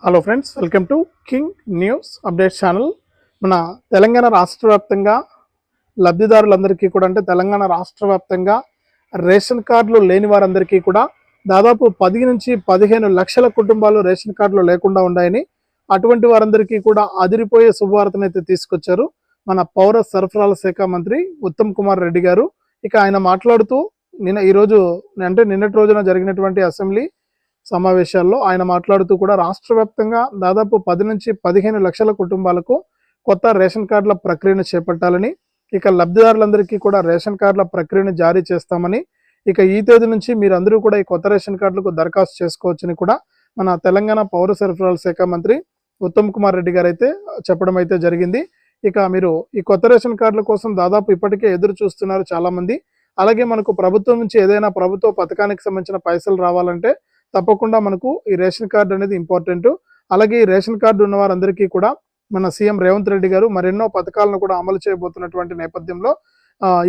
Hello friends, welcome to king news updates channel. మన తెలంగాణ రాష్ట్ర వ్యాప్తంగా లబ్ధిదారులందరికీ కూడా అంటే తెలంగాణ రాష్ట్ర వ్యాప్తంగా రేషన్ కార్డులు లేని వారందరికీ కూడా దాదాపు 10 నుంచి 15 లక్షల కుటుంబాలు రేషన్ కార్డులు లేకుండా ఉన్నాయని, అటువంటి వారందరికీ కూడా అదిరిపోయే శుభవార్తనైతే తీసుకొచ్చారు మన పౌర సరఫరాల శాఖ మంత్రి ఉత్తమ్ కుమార్ రెడ్డి గారు. ఇక ఆయన మాట్లాడుతూ నిన్నటి రోజున జరిగినటువంటి అసెంబ్లీ సమావేశాల్లో ఆయన మాట్లాడుతూ కూడా రాష్ట్ర వ్యాప్తంగా దాదాపు 10 నుంచి 15 లక్షల కుటుంబాలకు కొత్త రేషన్ కార్డుల ప్రక్రియను చేపట్టాలని, ఇక లబ్ధిదారులందరికీ కూడా రేషన్ కార్డుల ప్రక్రియను జారీ చేస్తామని, ఇక ఈ తేదీ నుంచి మీరందరూ కూడా ఈ కొత్త రేషన్ కార్డులకు దరఖాస్తు చేసుకోవచ్చని కూడా మన తెలంగాణ పౌర సరఫరాల శాఖ మంత్రి ఉత్తమ్ కుమార్ రెడ్డి గారు అయితే చెప్పడం అయితే జరిగింది. ఇక మీరు ఈ కొత్త రేషన్ కార్డుల కోసం దాదాపు ఇప్పటికే ఎదురు చూస్తున్నారు చాలా మంది. అలాగే మనకు ప్రభుత్వం నుంచి ఏదైనా ప్రభుత్వ పథకానికి సంబంధించిన పైసలు రావాలంటే తప్పకుండా మనకు ఈ రేషన్ కార్డు అనేది ఇంపార్టెంట్. అలాగే ఈ రేషన్ కార్డు ఉన్న వారందరికీ కూడా మన సీఎం రేవంత్ రెడ్డి గారు మరెన్నో పథకాలను కూడా అమలు చేయబోతున్నటువంటి నేపథ్యంలో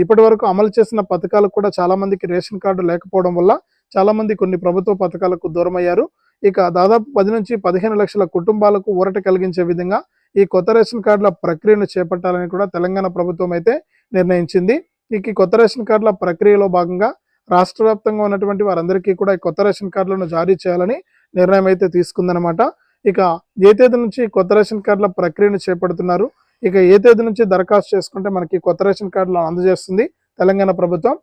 ఇప్పటి వరకు అమలు చేసిన పథకాలకు కూడా చాలా మందికి రేషన్ కార్డు లేకపోవడం వల్ల చాలా మంది కొన్ని ప్రభుత్వ పథకాలకు దూరమయ్యారు. ఇక దాదాపు 10 నుంచి 15 లక్షల కుటుంబాలకు ఊరట కలిగించే విధంగా ఈ కొత్త రేషన్ కార్డుల ప్రక్రియను చేపట్టాలని కూడా తెలంగాణ ప్రభుత్వం అయితే నిర్ణయించింది. ఇక ఈ కొత్త రేషన్ కార్డుల ప్రక్రియలో భాగంగా రాష్ట్ర వ్యాప్తంగా ఉన్నటువంటి వారందరికీ కూడా ఈ కొత్త రేషన్ కార్డులను జారీ చేయాలని నిర్ణయం అయితే తీసుకుందనమాట. ఇక ఏ తేదీ నుంచి కొత్త రేషన్ కార్డుల ప్రక్రియను చేపడుతున్నారు, ఇక ఏ తేదీ నుంచి దరఖాస్తు చేసుకుంటే మనకి కొత్త రేషన్ కార్డులు అందజేస్తుంది తెలంగాణ ప్రభుత్వం,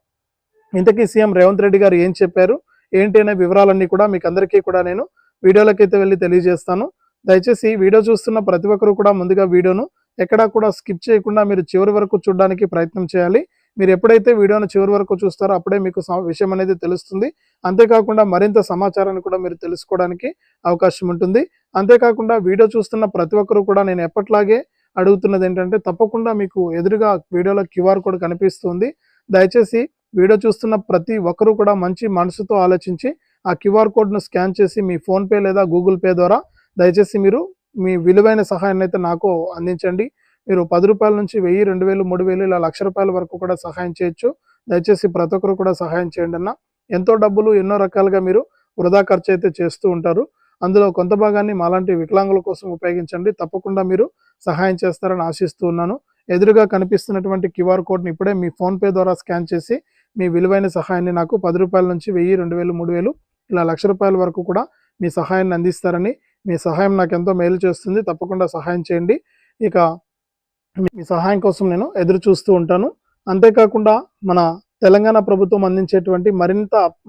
ఇంతకీ సీఎం రేవంత్ రెడ్డి గారు ఏం చెప్పారు ఏంటి అనే వివరాలన్నీ కూడా మీకు అందరికీ కూడా నేను వీడియోలకైతే వెళ్ళి తెలియజేస్తాను. దయచేసి వీడియో చూస్తున్న ప్రతి ఒక్కరు కూడా ముందుగా వీడియోను ఎక్కడా కూడా స్కిప్ చేయకుండా మీరు చివరి వరకు చూడడానికి ప్రయత్నం చేయాలి. మీరు ఎప్పుడైతే వీడియోను చివరి వరకు చూస్తారో అప్పుడే మీకు విషయం అనేది తెలుస్తుంది. అంతేకాకుండా మరింత సమాచారాన్ని కూడా మీరు తెలుసుకోవడానికి అవకాశం ఉంటుంది. అంతేకాకుండా వీడియో చూస్తున్న ప్రతి ఒక్కరు కూడా నేను ఎప్పట్లాగే అడుగుతున్నది ఏంటంటే, తప్పకుండా మీకు ఎదురుగా వీడియోలో QR కోడ్ కనిపిస్తుంది. దయచేసి వీడియో చూస్తున్న ప్రతి ఒక్కరు కూడా మంచి మనసుతో ఆలోచించి ఆ QR కోడ్ను స్కాన్ చేసి మీ ఫోన్పే లేదా గూగుల్ పే ద్వారా దయచేసి మీరు మీ విలువైన సహాయాన్ని అయితే నాకు అందించండి. మీరు 10 రూపాయల నుంచి 1000, 2000, 3000 ఇలా ₹1,00,000 వరకు కూడా సహాయం చేయొచ్చు. దయచేసి ప్రతి ఒక్కరు కూడా సహాయం చేయండి అన్న. ఎంతో డబ్బులు ఎన్నో రకాలుగా మీరు వృధా ఖర్చు అయితే చేస్తూ ఉంటారు. అందులో కొంత భాగాన్ని మాలాంటి వికలాంగుల కోసం ఉపయోగించండి. తప్పకుండా మీరు సహాయం చేస్తారని ఆశిస్తూ ఉన్నాను. ఎదురుగా కనిపిస్తున్నటువంటి QR కోడ్ని ఇప్పుడే మీ ఫోన్పే ద్వారా స్కాన్ చేసి మీ విలువైన సహాయాన్ని నాకు 10 రూపాయల నుంచి 1000, 2000, 3000 ఇలా ₹1,00,000 వరకు కూడా మీ సహాయాన్ని అందిస్తారని, మీ సహాయం నాకు ఎంతో మేలు చేస్తుంది. తప్పకుండా సహాయం చేయండి. ఇక మీ సహాయం కోసం నేను ఎదురు చూస్తూ ఉంటాను. అంతేకాకుండా మన తెలంగాణ ప్రభుత్వం అందించేటువంటి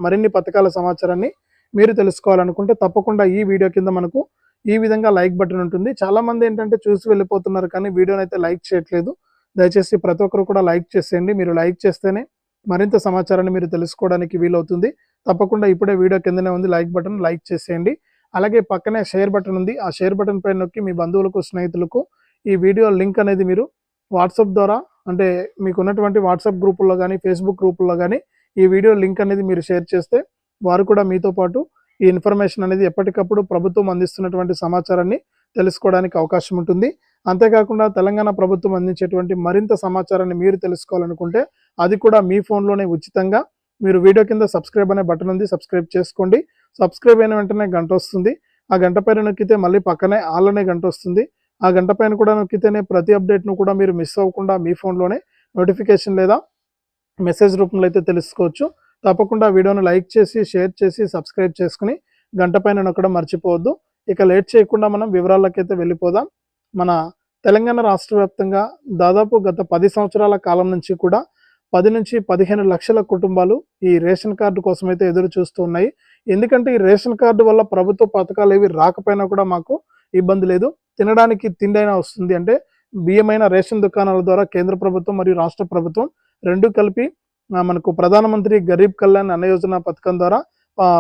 మరిన్ని పథకాల సమాచారాన్ని మీరు తెలుసుకోవాలనుకుంటే తప్పకుండా ఈ వీడియో కింద మనకు ఈ విధంగా లైక్ బటన్ ఉంటుంది. చాలా మంది ఏంటంటే చూసి వెళ్ళిపోతున్నారు కానీ వీడియోని అయితే లైక్ చేయట్లేదు. దయచేసి ప్రతి ఒక్కరు కూడా లైక్ చేసేయండి. మీరు లైక్ చేస్తేనే మరింత సమాచారాన్ని మీరు తెలుసుకోవడానికి వీలవుతుంది. తప్పకుండా ఇప్పుడే వీడియో కిందనే ఉంది లైక్ బటన్, లైక్ చేసేయండి. అలాగే పక్కనే షేర్ బటన్ ఉంది. ఆ షేర్ బటన్ పైన నొక్కి మీ బంధువులకు, స్నేహితులకు ఈ వీడియో లింక్ అనేది మీరు వాట్సాప్ ద్వారా, అంటే మీకు ఉన్నటువంటి వాట్సాప్ గ్రూపుల్లో కానీ ఫేస్బుక్ గ్రూపుల్లో కానీ ఈ వీడియో లింక్ అనేది మీరు షేర్ చేస్తే వారు కూడా మీతో పాటు ఈ ఇన్ఫర్మేషన్ అనేది ఎప్పటికప్పుడు ప్రభుత్వం అందిస్తున్నటువంటి సమాచారాన్ని తెలుసుకోవడానికి అవకాశం ఉంటుంది. అంతేకాకుండా తెలంగాణ ప్రభుత్వం అందించేటువంటి మరింత సమాచారాన్ని మీరు తెలుసుకోవాలనుకుంటే అది కూడా మీ ఫోన్లోనే ఉచితంగా మీరు వీడియో కింద సబ్స్క్రైబ్ అనే బటన్ ఉంది, సబ్స్క్రైబ్ చేసుకోండి. సబ్స్క్రైబ్ అయిన వెంటనే గంట వస్తుంది. ఆ గంట పైన నొక్కితే మళ్ళీ పక్కనే ఆల్ అనే గంట వస్తుంది. ఆ గంట పైన కూడా నొక్కితేనే ప్రతి అప్డేట్ను కూడా మీరు మిస్ అవ్వకుండా మీ ఫోన్లోనే నోటిఫికేషన్ లేదా మెసేజ్ రూపంలో అయితే తెలుసుకోవచ్చు. తప్పకుండా వీడియోను లైక్ చేసి, షేర్ చేసి, సబ్స్క్రైబ్ చేసుకుని గంట పైన నొక్కడం మర్చిపోవద్దు. ఇక లేట్ చేయకుండా మనం వివరాలకైతే వెళ్ళిపోదాం. మన తెలంగాణ రాష్ట్ర వ్యాప్తంగా దాదాపు గత 10 సంవత్సరాల కాలం నుంచి కూడా 10 నుంచి 15 లక్షల కుటుంబాలు ఈ రేషన్ కార్డు కోసం అయితే ఎదురు చూస్తూ ఉన్నాయి. ఎందుకంటే ఈ రేషన్ కార్డు వల్ల ప్రభుత్వ పథకాలు ఏవి రాకపోయినా కూడా మాకు ఇబ్బంది లేదు, తినడానికి తిండైనా వస్తుంది. అంటే బియ్యమైన రేషన్ దుకాణాల ద్వారా కేంద్ర ప్రభుత్వం మరియు రాష్ట్ర ప్రభుత్వం రెండు కలిపి మనకు ప్రధానమంత్రి గరీబ్ కళ్యాణ్ అన్న యోజన పథకం ద్వారా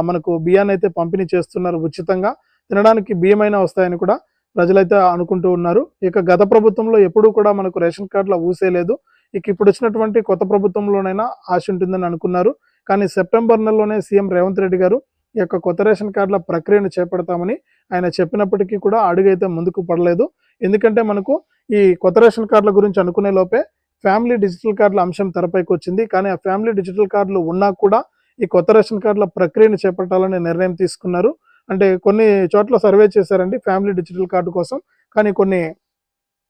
మనకు బియ్యాన్ని అయితే పంపిణీ చేస్తున్నారు ఉచితంగా. తినడానికి బియ్యమైనా వస్తాయని కూడా ప్రజలైతే అనుకుంటూ ఉన్నారు. ఇక గత ప్రభుత్వంలో ఎప్పుడూ కూడా మనకు రేషన్ కార్డులో ఊసేలేదు. ఇక ఇప్పుడు వచ్చినటువంటి కొత్త ప్రభుత్వంలోనైనా ఆశ ఉంటుందని అనుకున్నారు. కానీ సెప్టెంబర్ నెలలోనే సీఎం రేవంత్ రెడ్డి గారు ఈ యొక్క కొత్త రేషన్ కార్డుల ప్రక్రియను చేపడతామని ఆయన చెప్పినప్పటికీ కూడా అడుగైతే ముందుకు పడలేదు. ఎందుకంటే మనకు ఈ కొత్త రేషన్ కార్డుల గురించి అనుకునే లోపే ఫ్యామిలీ డిజిటల్ కార్డుల అంశం తెరపైకి వచ్చింది. కానీ ఆ ఫ్యామిలీ డిజిటల్ కార్డులు ఉన్నా కూడా ఈ కొత్త రేషన్ కార్డుల ప్రక్రియను చేపట్టాలనే నిర్ణయం తీసుకున్నారు. అంటే కొన్ని చోట్ల సర్వే చేశారండి ఫ్యామిలీ డిజిటల్ కార్డు కోసం. కానీ కొన్ని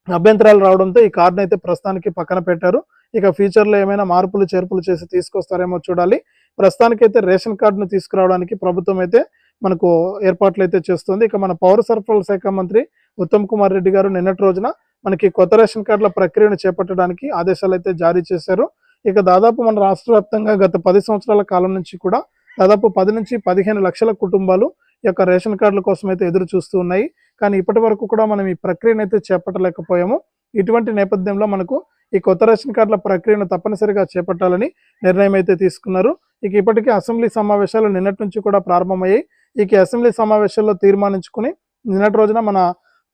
అభ్యంతరాలు రావడంతో ఈ కార్డును అయితే ప్రస్తుతానికి పక్కన పెట్టారు. ఇక ఫ్యూచర్లో ఏమైనా మార్పులు చేర్పులు చేసి తీసుకొస్తారేమో చూడాలి. ప్రస్తుతానికైతే రేషన్ కార్డును తీసుకురావడానికి ప్రభుత్వం అయితే మనకు ఏర్పాట్లు అయితే చేస్తుంది. ఇక మన పౌర సరఫరాల శాఖ మంత్రి ఉత్తమ్ కుమార్ రెడ్డి గారు నిన్నటి రోజున మనకి కొత్త రేషన్ కార్డుల ప్రక్రియను చేపట్టడానికి ఆదేశాలు అయితే జారీ చేశారు. ఇక దాదాపు మన రాష్ట్ర వ్యాప్తంగా గత 10 సంవత్సరాల కాలం నుంచి కూడా దాదాపు 10 నుంచి 15 లక్షల కుటుంబాలు ఈ యొక్క రేషన్ కార్డుల కోసం అయితే ఎదురు చూస్తూ ఉన్నాయి. కానీ ఇప్పటి వరకు కూడా మనం ఈ ప్రక్రియను అయితే చేపట్టలేకపోయాము. ఇటువంటి నేపథ్యంలో మనకు ఈ కొత్త రేషన్ కార్డుల ప్రక్రియను తప్పనిసరిగా చేపట్టాలని నిర్ణయం అయితే తీసుకున్నారు. ఇక ఇప్పటికే అసెంబ్లీ సమావేశాలు నిన్నటి నుంచి కూడా ప్రారంభమయ్యాయి. ఇక అసెంబ్లీ సమావేశాల్లో తీర్మానించుకుని నిన్నటి రోజున మన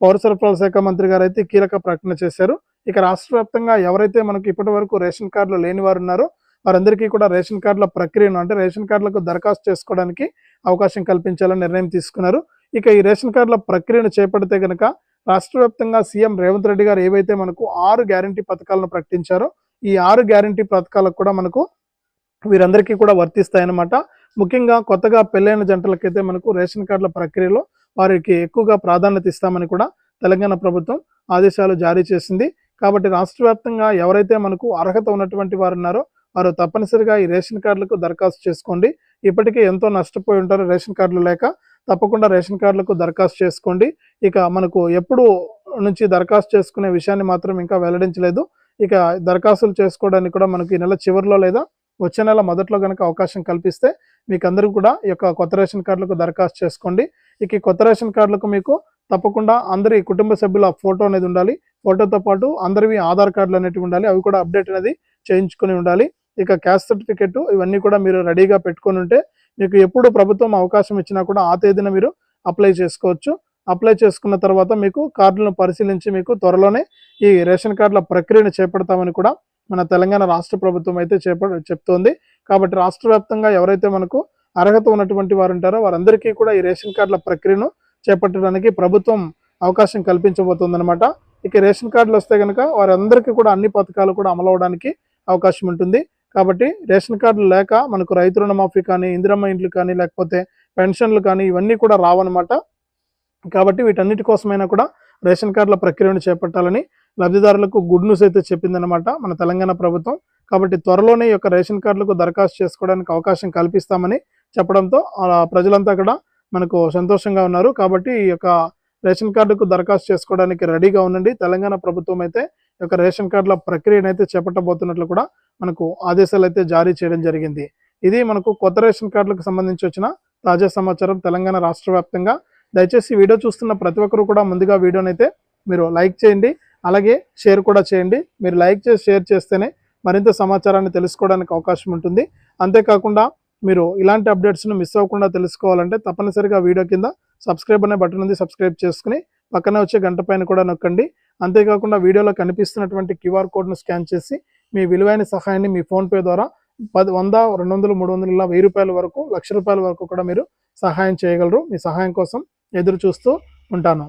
పౌర సరఫరాల శాఖ మంత్రి గారు అయితే కీలక ప్రకటన చేశారు. ఇక రాష్ట్ర వ్యాప్తంగా ఎవరైతే మనకు ఇప్పటి వరకు రేషన్ కార్డులు లేని వారు ఉన్నారో వారందరికీ కూడా రేషన్ కార్డుల ప్రక్రియను అంటే రేషన్ కార్డులకు దరఖాస్తు చేసుకోవడానికి అవకాశం కల్పించాలని నిర్ణయం తీసుకున్నారు. ఇక ఈ రేషన్ కార్డుల ప్రక్రియను చేపడితే గనక రాష్ట్ర వ్యాప్తంగా సీఎం రేవంత్ రెడ్డి గారు ఏవైతే మనకు 6 గ్యారంటీ పథకాలను ప్రకటించారో ఈ 6 గ్యారంటీ పథకాలకు కూడా మనకు వీరందరికీ కూడా వర్తిస్తాయన్నమాట. ముఖ్యంగా కొత్తగా పెళ్ళైన జంటలకైతే మనకు రేషన్ కార్డుల ప్రక్రియలో వారికి ఎక్కువగా ప్రాధాన్యత ఇస్తామని కూడా తెలంగాణ ప్రభుత్వం ఆదేశాలు జారీ చేసింది. కాబట్టి రాష్ట్ర వ్యాప్తంగా ఎవరైతే మనకు అర్హత ఉన్నటువంటి వారు ఉన్నారో వారు తప్పనిసరిగా ఈ రేషన్ కార్డులకు దరఖాస్తు చేసుకోండి. ఇప్పటికే ఎంతో నష్టపోయి ఉంటారు రేషన్ కార్డులు లేక. తప్పకుండా రేషన్ కార్డులకు దరఖాస్తు చేసుకోండి. ఇక మనకు ఎప్పుడు నుంచి దరఖాస్తు చేసుకునే విషయాన్ని మాత్రం ఇంకా వెల్లడించలేదు. ఇక దరఖాస్తులు చేసుకోవడానికి కూడా మనకి ఈ నెల చివరిలో లేదా వచ్చే నెల మొదట్లో కనుక అవకాశం కల్పిస్తే మీకు అందరూ కూడా ఈ యొక్క కొత్త రేషన్ కార్డులకు దరఖాస్తు చేసుకోండి. ఇక ఈ కొత్త రేషన్ కార్డులకు మీకు తప్పకుండా అందరి కుటుంబ సభ్యుల ఫోటో అనేది ఉండాలి. ఫోటోతో పాటు అందరివి ఆధార్ కార్డులు అనేవి ఉండాలి. అవి కూడా అప్డేట్ అనేది చేయించుకొని ఉండాలి. ఇక క్యాస్ట్ సర్టిఫికెట్ ఇవన్నీ కూడా మీరు రెడీగా పెట్టుకొని ఉంటే మీకు ఎప్పుడు ప్రభుత్వం అవకాశం ఇచ్చినా కూడా ఆ తేదీన మీరు అప్లై చేసుకోవచ్చు. అప్లై చేసుకున్న తర్వాత మీకు కార్డులను పరిశీలించి మీకు త్వరలోనే ఈ రేషన్ కార్డుల ప్రక్రియను చేపడతామని కూడా మన తెలంగాణ రాష్ట్ర ప్రభుత్వం అయితే చెప్తోంది. కాబట్టి రాష్ట్ర వ్యాప్తంగా ఎవరైతే మనకు అర్హత ఉన్నటువంటి వారు ఉంటారో వారందరికీ కూడా ఈ రేషన్ కార్డుల ప్రక్రియను చేపట్టడానికి ప్రభుత్వం అవకాశం కల్పించబోతుందన్నమాట. ఇక రేషన్ కార్డులు వస్తే కనుక వారందరికీ కూడా అన్ని పథకాలు కూడా అమలవడానికి అవకాశం ఉంటుంది. కాబట్టి రేషన్ కార్డులు లేక మనకు రైతు రుణమాఫీ కానీ ఇందిరమ్మ ఇండ్లు కానీ లేకపోతే పెన్షన్లు కానీ ఇవన్నీ కూడా రావన్నమాట. కాబట్టి వీటన్నిటి కోసమైనా కూడా రేషన్ కార్డుల ప్రక్రియను చేపట్టాలని లబ్ధిదారులకు గుడ్ న్యూస్ అయితే చెప్పిందనమాట మన తెలంగాణ ప్రభుత్వం. కాబట్టి త్వరలోనే ఈ యొక్క రేషన్ కార్డులకు దరఖాస్తు చేసుకోవడానికి అవకాశం కల్పిస్తామని చెప్పడంతో ప్రజలంతా కూడా మనకు సంతోషంగా ఉన్నారు. కాబట్టి ఈ యొక్క రేషన్ కార్డుకు దరఖాస్తు చేసుకోవడానికి రెడీగా ఉండండి. తెలంగాణ ప్రభుత్వం అయితే ఈ యొక్క రేషన్ కార్డుల ప్రక్రియను అయితే చేపట్టబోతున్నట్లు కూడా మనకు ఆదేశాలు అయితే జారీ చేయడం జరిగింది. ఇది మనకు కొత్త రేషన్ కార్డులకు సంబంధించి వచ్చిన తాజా సమాచారం తెలంగాణ రాష్ట్ర వ్యాప్తంగా. దయచేసి వీడియో చూస్తున్న ప్రతి ఒక్కరు కూడా ముందుగా వీడియోనైతే మీరు లైక్ చేయండి, అలాగే షేర్ కూడా చేయండి. మీరు లైక్ చేసి షేర్ చేస్తేనే మరింత సమాచారాన్ని తెలుసుకోవడానికి అవకాశం ఉంటుంది. అంతేకాకుండా మీరు ఇలాంటి అప్డేట్స్ను మిస్ అవ్వకుండా తెలుసుకోవాలంటే తప్పనిసరిగా వీడియో కింద సబ్స్క్రైబ్ అనే బటన్ ఉంది, సబ్స్క్రైబ్ చేసుకుని పక్కనే వచ్చే గంట పైన కూడా నొక్కండి. అంతేకాకుండా వీడియోలో కనిపిస్తున్నటువంటి QR కోడ్ను స్కాన్ చేసి మీ విలువైన సహాయాన్ని మీ ఫోన్పే ద్వారా 100, 200, 300 ఇలా 1000 రూపాయల వరకు, 1,00,000 రూపాయల వరకు కూడా మీరు సహాయం చేయగలరు. మీ సహాయం కోసం ఎదురు చూస్తూ ఉంటాను.